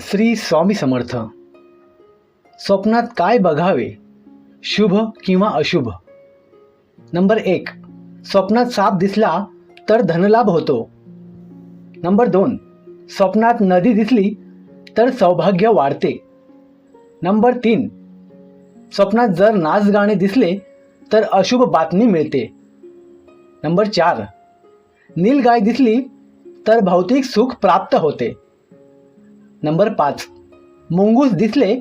श्री स्वामी समर्थ. स्वप्नात काय बघावे, शुभ किंवा अशुभ? नंबर 1, स्वप्नात साप दिसला तर धनलाभ होतो. नंबर 2, स्वप्नात नदी दिसली तर सौभाग्य वाढते. नंबर 3, स्वप्नात जर नाच गाणे दिसले तर अशुभ बातमी मिळते. नंबर 4, नीलगाय दिसली तर भौतिक सुख प्राप्त होते. नंबर 5, मुंगूस दिसले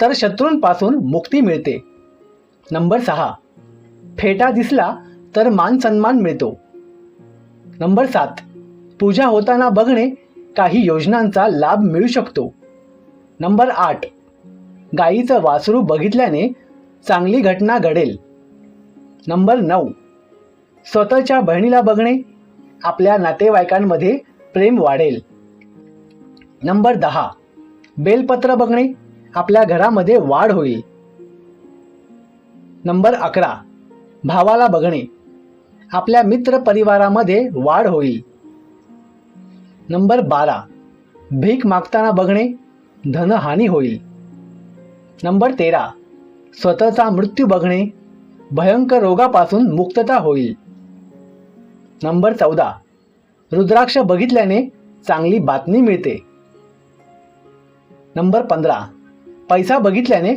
तर शत्रूंपासून मुक्ती मिळते. नंबर 6, फेटा दिसला तर मान सन्मान मिळतो. नंबर 7, पूजा होताना बघणे काही योजनांचा लाभ मिळू शकतो. नंबर 8, गायीचं वासरू बघितल्याने चांगली घटना घडेल. नंबर 9, स्वतःच्या बहिणीला बघणे आपल्या नातेवाईकांमध्ये प्रेम वाढेल. नंबर 10, बेलपत्र बघणे आपल्या घरामध्ये वाढ होईल. नंबर 11, भावाला बघणे आपल्या मित्र परिवारामध्ये वाढ होईल. नंबर 12, भीक मागताना बघणे धनहानी होईल. नंबर 13, स्वतःचा मृत्यू बघणे भयंकर रोगापासून मुक्तता होईल. नंबर 14, रुद्राक्ष बघितल्याने चांगली बातमी मिळते. नंबर 15, पैसा बघितल्याने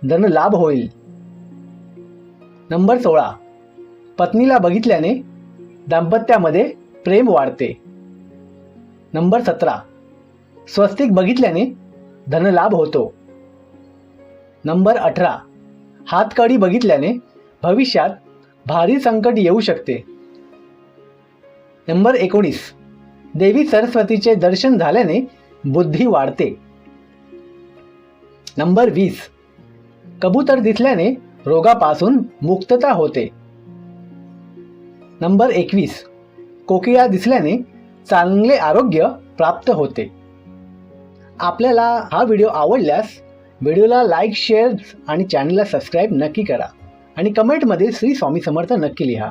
धनलाभ होईल. नंबर 16, पत्नीला बघितल्याने दाम्पत्यामध्ये प्रेम वाढते. नंबर 17, स्वस्तिक बघितल्याने धनलाभ होतो. नंबर 18, हातकडी बघितल्याने भविष्यात भारी संकट येऊ शकते. नंबर 19, देवी सरस्वतीचे दर्शन झाल्याने बुद्धी वाढते. नंबर 20, कबूतर दिसल्याने रोगापासून मुक्तता होते. नंबर 21, कोकिळा दिसल्याने चांगले आरोग्य प्राप्त होते. आपल्याला हा व्हिडिओ आवडल्यास व्हिडिओला लाईक, शेअर आणि चॅनलला सबस्क्राईब नक्की करा आणि कमेंटमध्ये श्री स्वामी समर्थ नक्की लिहा.